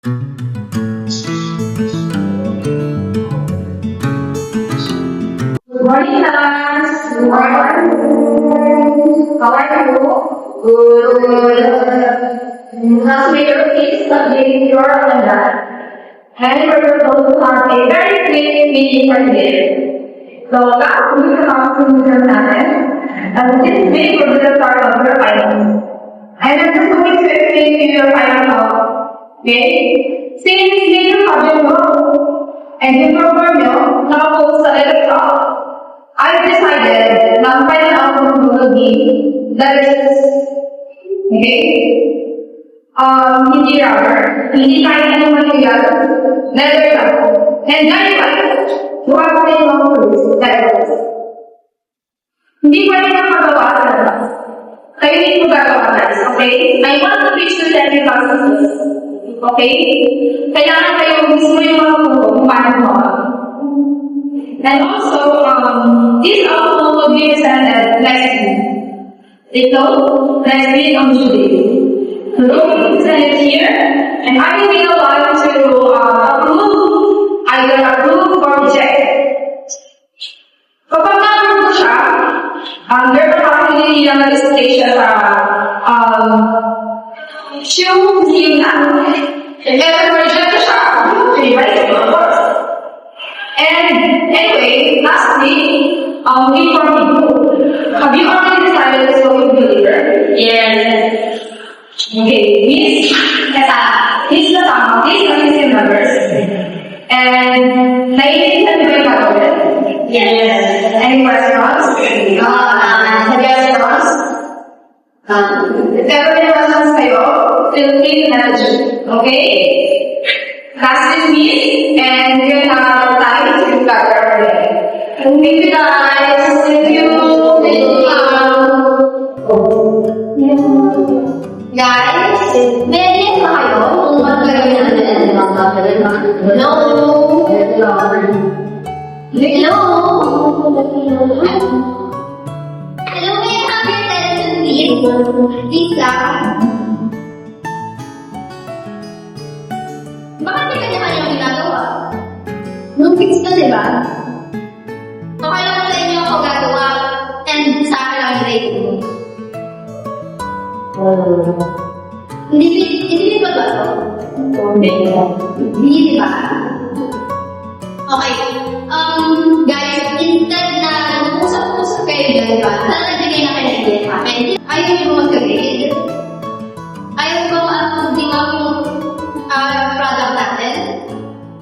Good morning, class. Good morning. How are you? Good. Classmates, please submit your agenda. And we're going to have a very quick meeting for today. So, last week, the natin. And this week, we're going to start on your finals. And I'm just going to explain to you your final talk. Okay? Since this is subject mo, and yung program nyo, nakapost sa laptop, I've decided na ang final outcome will be letters. Okay? Hindi rubber. Hindi tayo ng material. Letter lang. And likewise, you are saying of fruits, letters. Hindi pwede na magawa sa labas. Kayo hindi mo gagawa guys, okay? I want to teach you every process. Okay? Kailangan kayo mismo yung mga punto kung paano mo. And also, this outcome will be presented next week. Ito, next week on Tuesday. So, send it here, and I will be allowed to either approve or reject. Kapag na-approve ko siya, there will actually be a registration show yun na. If ever reject ko siya, rewrite it, of course. And anyway, lastly, before we go, have you already decided to go with the leader? Yes. Okay, these are his numbers. And naiintindihan ba yung pag-ulit? Yes. Any questions? Suggestions? If ever may questions kayo, feel free to message. Okay? Class dismissed, and you have time to gather our day. Thank you guys. Thank you. Guys, meron ba kayo kung magkagawin natin? Hello? Hello? Hello, may I have your attention, please? Lisa? Bakit may kanya-kanya yung ginagawa? Nung fix na, di ba? Okay lang sa inyo ako gagawa, and sa akin lang yung rate mo. Hindi ba ba ito? Hindi, di ba? Okay. Guys, instead na nag-usap-usap kayo dyan, di ba? Sana nagbigay na kayo ng idea sa akin. Ayaw niyo ba magka-grade? Ayaw ba ma-approve din ang product natin?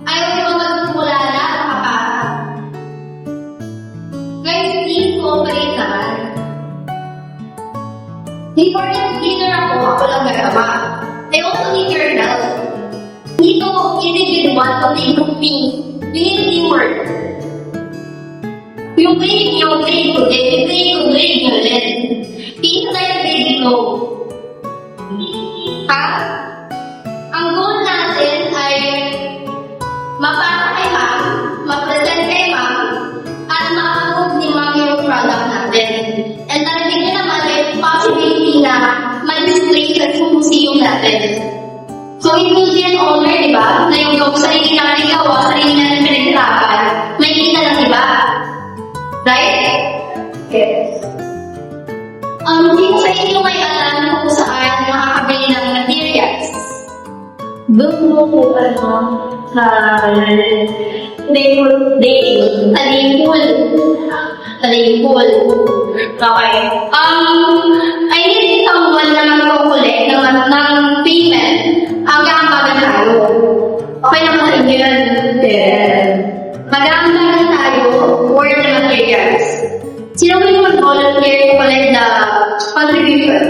Ayaw niyo ba magsimula na nakapasa? Guys, please cooperate naman. Before this dinner ako lang gagawa. I also need your help. Hindi ko individual o grouping. You need teamwork. Yung grade ko din. Yung grade nyo din. Isa na yung grade ko. Ha? Ang goal natin ay mapasa kay ma'am, ma-present kay ma'am, at ma-approve ni ma'am yung product natin. And narinig nyo naman may possibility na mag-display sa museum natin. So, it will be an honor, di ba? Na yung sarili natin gawa, sarili natin pinaghirapan, may kita ng iba. Right? Yes. Sino sa inyo may alam kung saan makakabili ng materials? Doon mo po sa Talipul. Okay. I need someone na magkukulit ng payment hanggang bagan tayo. Okay na po sa inyo yun? Yes. Mag-aambagan tayo for the materials. Sino ba yung mag-volunteer to collect the contribution?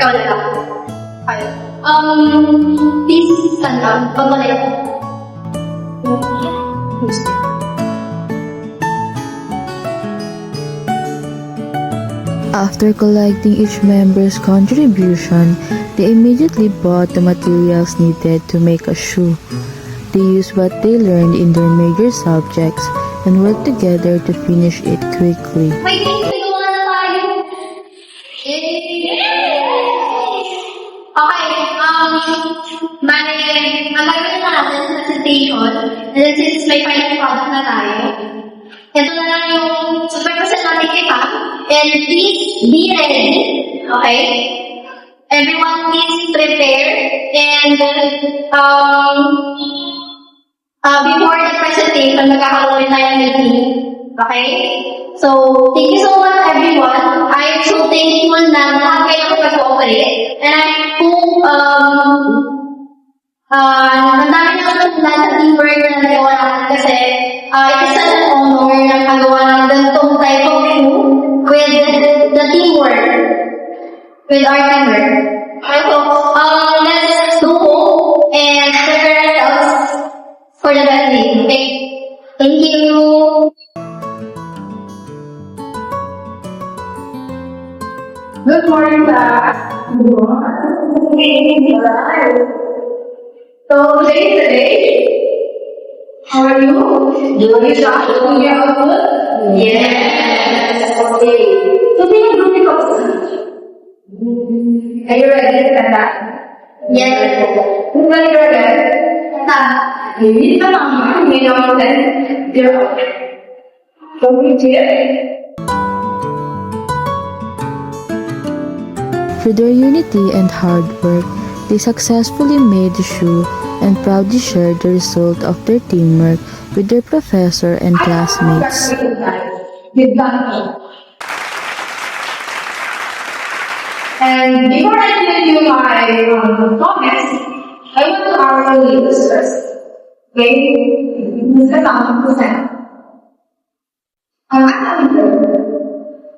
Ikaw na lang. Okay. Please stand up. Pag-collect. After collecting each member's contribution, they immediately bought the materials needed to make a shoe. They used what they learned in their major subjects and worked together to finish it quickly. May ginagawa na tayo. Okay, ang gagawin na natin sa presentation, and then since may final product na tayo, ito na lang yung super-present natin kay Pam, and please be ready, okay? Everyone please prepare, and before the presentation, magkakaroon tayo ng meeting, okay? So, thank you so much everyone. I am so thankful na lahat kayo mag-cooperate, and I hope ang dami naman lahat sa teamwork na nagawa natin kasi it is such an honor na nagawa ng ganitong type of show with the teamwork, with our teamwork. So, let's go home and prepare ourselves for the best day. Okay? Thank you. Good morning, class. Good morning. Alright. So today is the day. How are you? Doing your job? Doing your good? Yes. Okay. So do you do the course? Are you ready to stand up? Yes. Who's ready to stand? Tama. Hindi ka lang. Hindi ka lang. Zero. So we did. Through their unity and hard work, they successfully made the shoe and proudly shared the result of their teamwork with their professor and classmates. With Dante. And before I tell you my comments, I want to ask you leaders first. Okay? Mr. Thomas Hussain.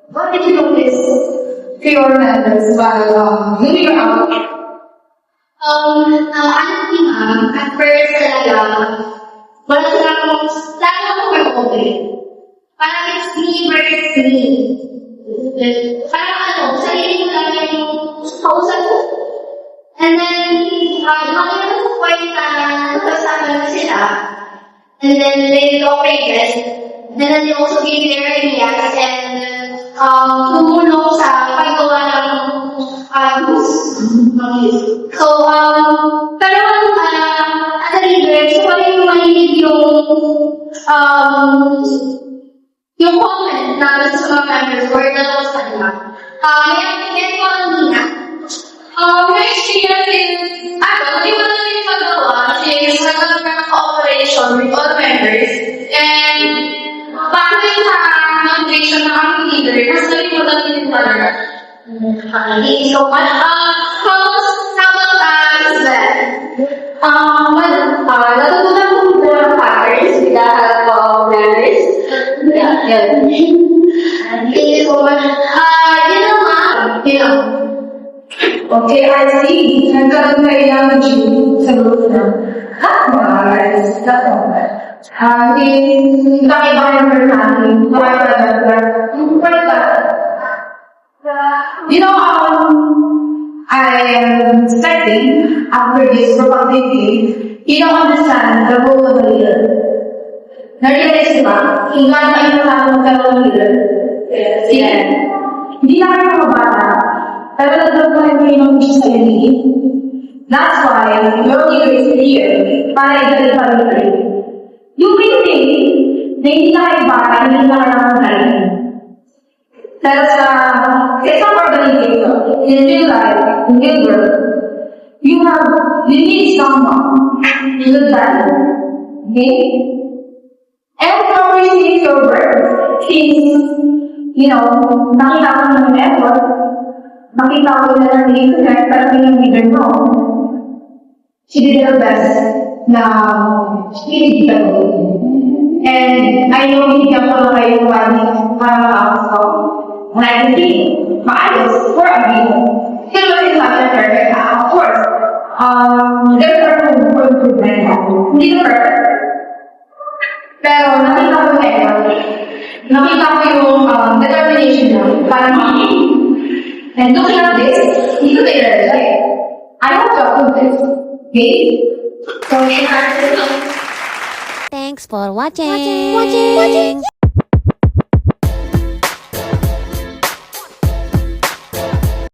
What did you notice to your members while doing your outfit? Honestly, ma'am, at first talaga, wala silang, lagi ako mag-operate. Parang it's me versus me. Parang sarili ko lang yung kausap ko. And then, lumaki na sa point na nagkasama na sila. And then, they cooperated. And then, they also gave their ideas and tumulong sa paggawa ng So, pero as a leader, gusto ko rin marinig yung comment namin sa mga members or dalawa sa kanila. May ko ang nina. My experience is, hindi ko na rin magawa kasi nagkaroon ng cooperation with all members. And, bago yung motivation ng aming leader, mas naging maganda din talaga. Thank you so much. How about that? Natutunan ko po ng patterns with the help of members. Thank you so much. Okay, I see. Nagkaroon kayo ng gym sa group na. Nice. That's all right. Naki-barber natin. You know, I am studying after this probably, you don't understand the role of a leader. Na-realize ba? Kung gano'n ay naman ng leader. Yes. Hindi na kayo mga bata. Pero nagpapalagay mo yung gusto sa leader. That's why your leader is here para i-galit pa rin. You may think na hindi na kayo bata, hindi na kayo nakagalit. Pero sa isang organization, in real life, in real world, you need someone who will value. Okay? And to appreciate your work, since, nakita ko ng effort, nakita ko na naging connect, pero yung leader mo, she did her best na she did the role. And I know hindi ako kayo when I can be biased for a view. Hello is not a perfect of course. There are room for improvement. Hindi na perfect. Pero nakita ko nakita ko yung determination niya para makikita. And looking at this, hindi ko na-realize. I want to approve this. Okay? So, Thanks for watching.